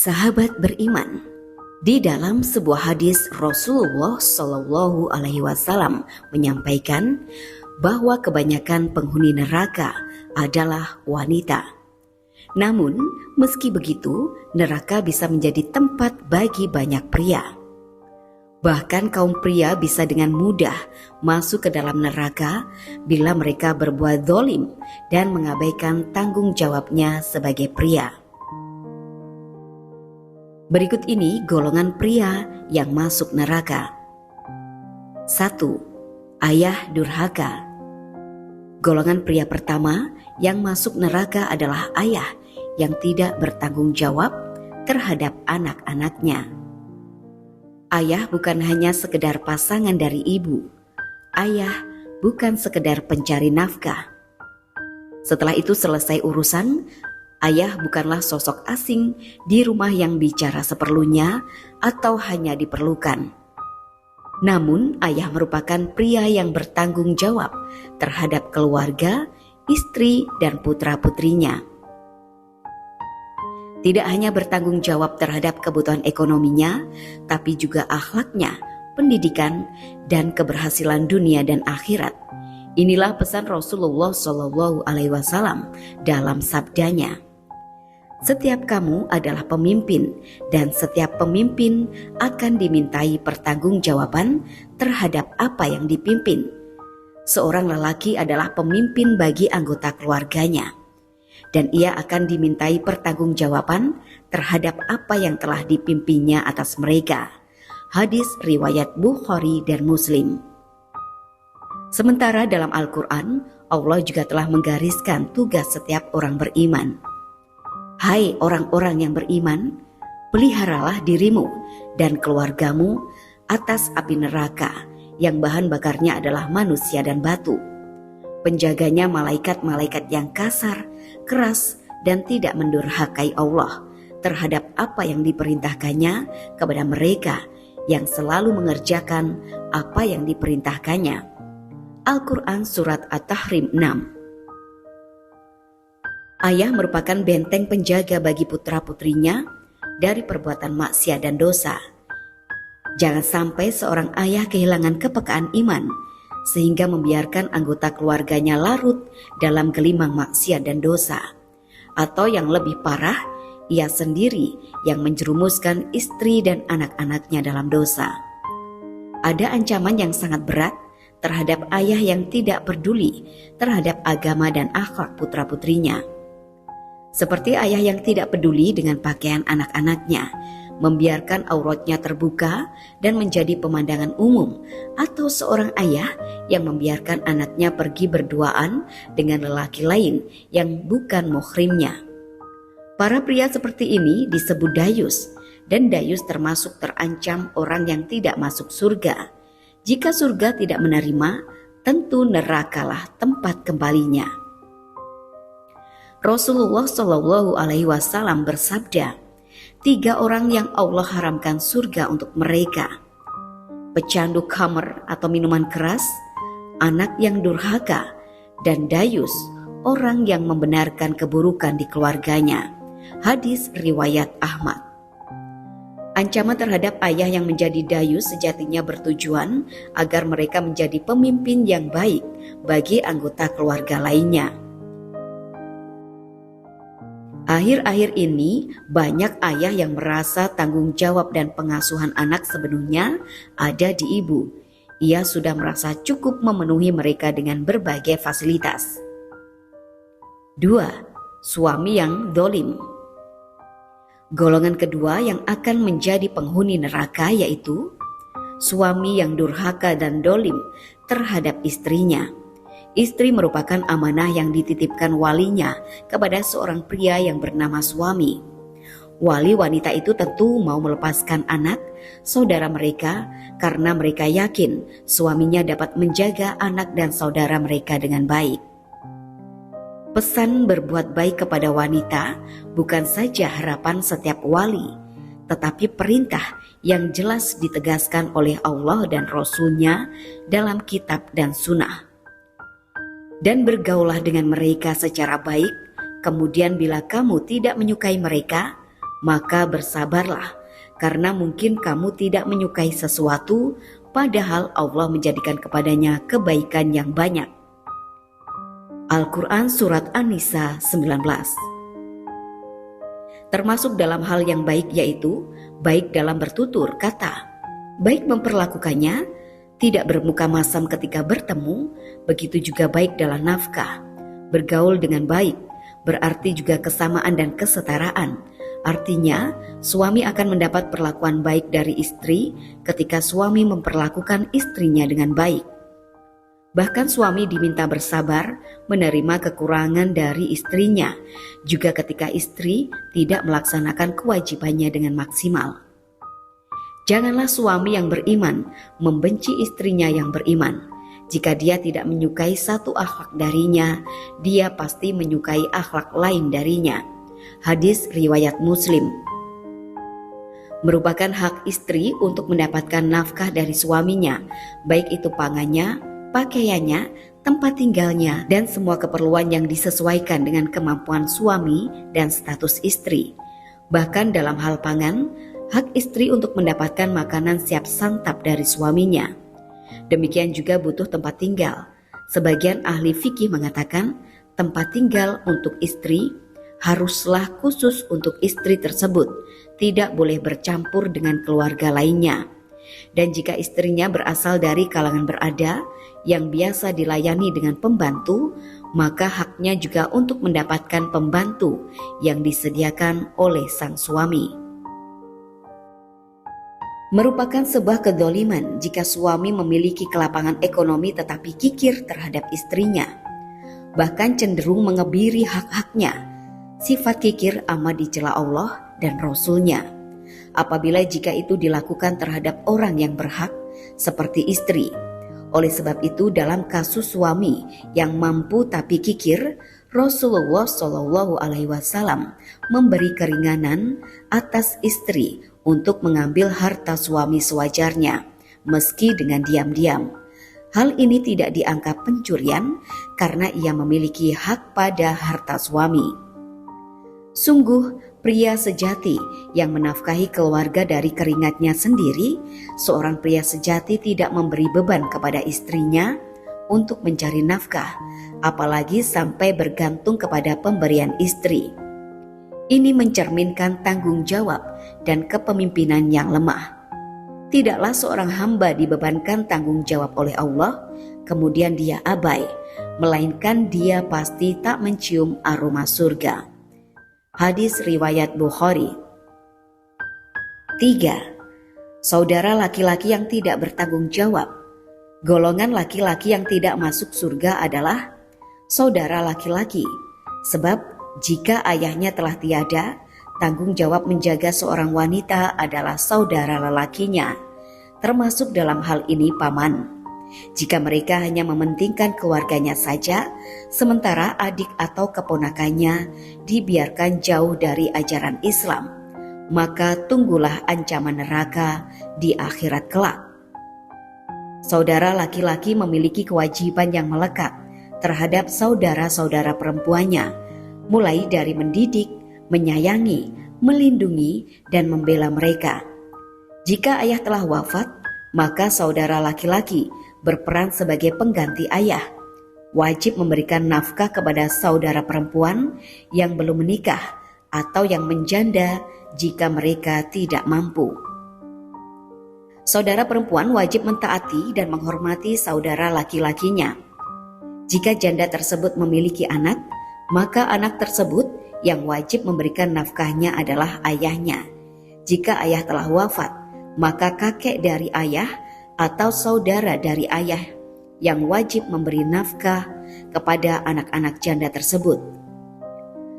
Sahabat beriman, di dalam sebuah hadis Rasulullah Shallallahu Alaihi Wasallam menyampaikan bahwa kebanyakan penghuni neraka adalah wanita. Namun, meski begitu, neraka bisa menjadi tempat bagi banyak pria. Bahkan kaum pria bisa dengan mudah masuk ke dalam neraka bila mereka berbuat zalim dan mengabaikan tanggung jawabnya sebagai pria. Berikut ini golongan pria yang masuk neraka. 1. Ayah durhaka. Golongan pria pertama yang masuk neraka adalah ayah yang tidak bertanggung jawab terhadap anak-anaknya. Ayah bukan hanya sekedar pasangan dari ibu. Ayah bukan sekedar pencari nafkah. Setelah itu selesai urusan, ayah bukanlah sosok asing di rumah yang bicara seperlunya atau hanya diperlukan. Namun ayah merupakan pria yang bertanggung jawab terhadap keluarga, istri, dan putra-putrinya. Tidak hanya bertanggung jawab terhadap kebutuhan ekonominya, tapi juga akhlaknya, pendidikan, dan keberhasilan dunia dan akhirat. Inilah pesan Rasulullah Shallallahu Alaihi Wasallam dalam sabdanya. Setiap kamu adalah pemimpin dan setiap pemimpin akan dimintai pertanggungjawaban terhadap apa yang dipimpin. Seorang lelaki adalah pemimpin bagi anggota keluarganya dan ia akan dimintai pertanggungjawaban terhadap apa yang telah dipimpinnya atas mereka. Hadis riwayat Bukhari dan Muslim. Sementara dalam Al-Quran, Allah juga telah menggariskan tugas setiap orang beriman. Hai orang-orang yang beriman, peliharalah dirimu dan keluargamu atas api neraka yang bahan bakarnya adalah manusia dan batu. Penjaganya malaikat-malaikat yang kasar, keras, dan tidak mendurhakai Allah terhadap apa yang diperintahkannya kepada mereka yang selalu mengerjakan apa yang diperintahkannya. Al-Quran Surat At-Tahrim 6. Ayah merupakan benteng penjaga bagi putra-putrinya dari perbuatan maksiat dan dosa. Jangan sampai seorang ayah kehilangan kepekaan iman sehingga membiarkan anggota keluarganya larut dalam gelimang maksiat dan dosa. Atau yang lebih parah, ia sendiri yang menjerumuskan istri dan anak-anaknya dalam dosa. Ada ancaman yang sangat berat terhadap ayah yang tidak peduli terhadap agama dan akhlak putra-putrinya. Seperti ayah yang tidak peduli dengan pakaian anak-anaknya, membiarkan auratnya terbuka dan menjadi pemandangan umum, atau seorang ayah yang membiarkan anaknya pergi berduaan dengan lelaki lain yang bukan muhrimnya. Para pria seperti ini disebut dayus, dan dayus termasuk terancam orang yang tidak masuk surga. Jika surga tidak menerima, tentu nerakalah tempat kembalinya. Rasulullah Shallallahu Alaihi Wasallam bersabda, 3 orang yang Allah haramkan surga untuk mereka: pecandu khamr atau minuman keras, anak yang durhaka, dan dayus, orang yang membenarkan keburukan di keluarganya. Hadis riwayat Ahmad. Ancaman terhadap ayah yang menjadi dayus sejatinya bertujuan agar mereka menjadi pemimpin yang baik bagi anggota keluarga lainnya. Akhir-akhir ini banyak ayah yang merasa tanggung jawab dan pengasuhan anak sepenuhnya ada di ibu. Ia sudah merasa cukup memenuhi mereka dengan berbagai fasilitas. 2. Suami yang zalim. Golongan kedua yang akan menjadi penghuni neraka yaitu suami yang durhaka dan zalim terhadap istrinya. Istri merupakan amanah yang dititipkan walinya kepada seorang pria yang bernama suami. Wali wanita itu tentu mau melepaskan anak, saudara mereka, karena mereka yakin suaminya dapat menjaga anak dan saudara mereka dengan baik. Pesan berbuat baik kepada wanita bukan saja harapan setiap wali, tetapi perintah yang jelas ditegaskan oleh Allah dan Rasul-Nya dalam kitab dan sunnah. Dan bergaulah dengan mereka secara baik, kemudian bila kamu tidak menyukai mereka, maka bersabarlah, karena mungkin kamu tidak menyukai sesuatu, padahal Allah menjadikan kepadanya kebaikan yang banyak. Al-Quran Surat An-Nisa 19. Termasuk dalam hal yang baik yaitu baik dalam bertutur kata, baik memperlakukannya, tidak bermuka masam ketika bertemu, begitu juga baik dalam nafkah. Bergaul dengan baik berarti juga kesamaan dan kesetaraan. Artinya, suami akan mendapat perlakuan baik dari istri ketika suami memperlakukan istrinya dengan baik. Bahkan suami diminta bersabar menerima kekurangan dari istrinya, juga ketika istri tidak melaksanakan kewajibannya dengan maksimal. Janganlah suami yang beriman membenci istrinya yang beriman. Jika dia tidak menyukai satu akhlak darinya, dia pasti menyukai akhlak lain darinya. Hadis riwayat Muslim. Merupakan hak istri untuk mendapatkan nafkah dari suaminya, baik itu pangannya, pakaiannya, tempat tinggalnya, dan semua keperluan yang disesuaikan dengan kemampuan suami dan status istri. Bahkan dalam hal pangan, hak istri untuk mendapatkan makanan siap santap dari suaminya. Demikian juga butuh tempat tinggal. Sebagian ahli fikih mengatakan tempat tinggal untuk istri haruslah khusus untuk istri tersebut, tidak boleh bercampur dengan keluarga lainnya. Dan jika istrinya berasal dari kalangan berada yang biasa dilayani dengan pembantu, maka haknya juga untuk mendapatkan pembantu yang disediakan oleh sang suami. Merupakan sebuah kedzaliman jika suami memiliki kelapangan ekonomi tetapi kikir terhadap istrinya, bahkan cenderung mengebiri hak-haknya. Sifat kikir amat dicela Allah dan Rasul-Nya. Apabila jika itu dilakukan terhadap orang yang berhak seperti istri. Oleh sebab itu dalam kasus suami yang mampu tapi kikir, Rasulullah Shallallahu Alaihi Wasallam memberi keringanan atas istri untuk mengambil harta suami sewajarnya, meski dengan diam-diam. Hal ini tidak dianggap pencurian karena ia memiliki hak pada harta suami. Sungguh pria sejati yang menafkahi keluarga dari keringatnya sendiri, seorang pria sejati tidak memberi beban kepada istrinya untuk mencari nafkah, apalagi sampai bergantung kepada pemberian istri. Ini mencerminkan tanggung jawab dan kepemimpinan yang lemah. Tidaklah seorang hamba dibebankan tanggung jawab oleh Allah, kemudian dia abai, melainkan dia pasti tak mencium aroma surga. Hadis riwayat Bukhari. 3. Saudara laki-laki yang tidak bertanggung jawab. Golongan laki-laki yang tidak masuk surga adalah saudara laki-laki. Sebab jika ayahnya telah tiada, tanggung jawab menjaga seorang wanita adalah saudara lelakinya, termasuk dalam hal ini paman. Jika mereka hanya mementingkan keluarganya saja, sementara adik atau keponakannya dibiarkan jauh dari ajaran Islam, maka tunggulah ancaman neraka di akhirat kelak. Saudara laki-laki memiliki kewajiban yang melekat terhadap saudara-saudara perempuannya, mulai dari mendidik, menyayangi, melindungi, dan membela mereka. Jika ayah telah wafat, maka saudara laki-laki berperan sebagai pengganti ayah, wajib memberikan nafkah kepada saudara perempuan yang belum menikah atau yang menjanda jika mereka tidak mampu. Saudara perempuan wajib mentaati dan menghormati saudara laki-lakinya. Jika janda tersebut memiliki anak, maka anak tersebut yang wajib memberikan nafkahnya adalah ayahnya. Jika ayah telah wafat, maka kakek dari ayah atau saudara dari ayah yang wajib memberi nafkah kepada anak-anak janda tersebut.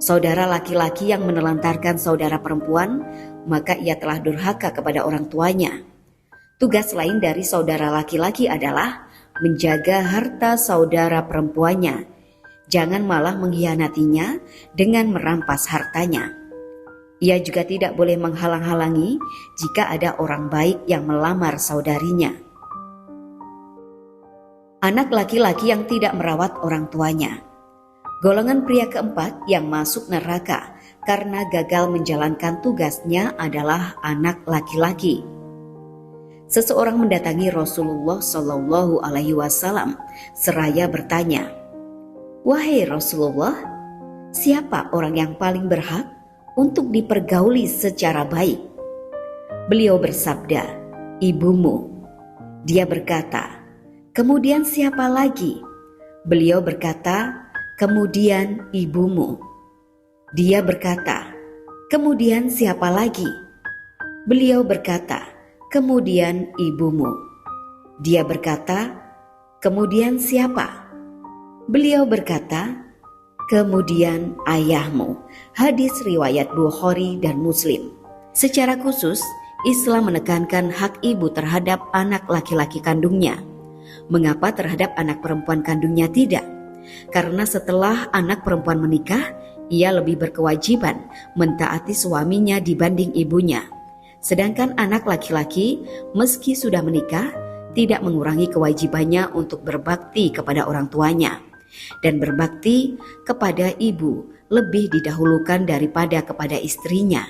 Saudara laki-laki yang menelantarkan saudara perempuan, maka ia telah durhaka kepada orang tuanya. Tugas lain dari saudara laki-laki adalah menjaga harta saudara perempuannya. Jangan malah mengkhianatinya dengan merampas hartanya. Ia juga tidak boleh menghalang-halangi jika ada orang baik yang melamar saudarinya. Anak laki-laki yang tidak merawat orang tuanya. Golongan pria keempat yang masuk neraka karena gagal menjalankan tugasnya adalah anak laki-laki. Seseorang mendatangi Rasulullah Shallallahu Alaihi Wasallam seraya bertanya, "Wahai Rasulullah, siapa orang yang paling berhak untuk dipergauli secara baik?" Beliau bersabda, "Ibumu." Dia berkata, "Kemudian siapa lagi?" Beliau berkata, "Kemudian ibumu." Dia berkata, "Kemudian siapa lagi?" Beliau berkata, "Kemudian ibumu." Dia berkata, "Kemudian siapa?" Beliau berkata, "Kemudian ayahmu." Hadis riwayat Bukhari dan Muslim. Secara khusus, Islam menekankan hak ibu terhadap anak laki-laki kandungnya. Mengapa terhadap anak perempuan kandungnya tidak? Karena setelah anak perempuan menikah, ia lebih berkewajiban mentaati suaminya dibanding ibunya. Sedangkan anak laki-laki meski sudah menikah tidak mengurangi kewajibannya untuk berbakti kepada orang tuanya. Dan berbakti kepada ibu lebih didahulukan daripada kepada istrinya.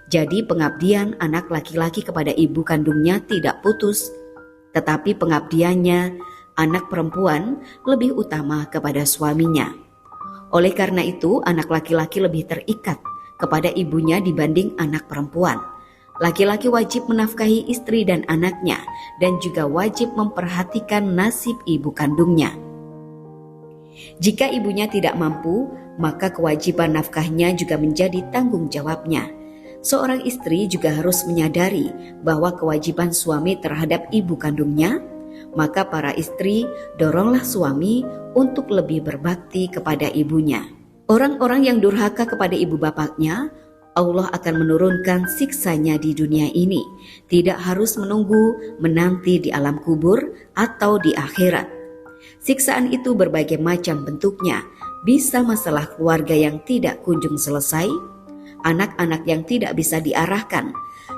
Jadi pengabdian anak laki-laki kepada ibu kandungnya tidak putus, tetapi pengabdiannya anak perempuan lebih utama kepada suaminya. Oleh karena itu, anak laki-laki lebih terikat kepada ibunya dibanding anak perempuan. Laki-laki wajib menafkahi istri dan anaknya dan juga wajib memperhatikan nasib ibu kandungnya. Jika ibunya tidak mampu, maka kewajiban nafkahnya juga menjadi tanggung jawabnya. Seorang istri juga harus menyadari bahwa kewajiban suami terhadap ibu kandungnya, maka para istri doronglah suami untuk lebih berbakti kepada ibunya. Orang-orang yang durhaka kepada ibu bapaknya, Allah akan menurunkan siksanya di dunia ini, tidak harus menanti di alam kubur atau di akhirat. Siksaan itu berbagai macam bentuknya, bisa masalah keluarga yang tidak kunjung selesai, anak-anak yang tidak bisa diarahkan,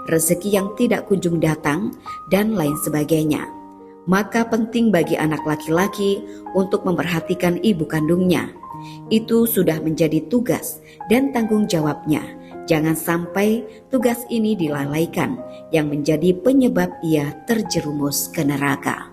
rezeki yang tidak kunjung datang, dan lain sebagainya. Maka penting bagi anak laki-laki untuk memperhatikan ibu kandungnya. Itu sudah menjadi tugas dan tanggung jawabnya. Jangan sampai tugas ini dilalaikan yang menjadi penyebab ia terjerumus ke neraka.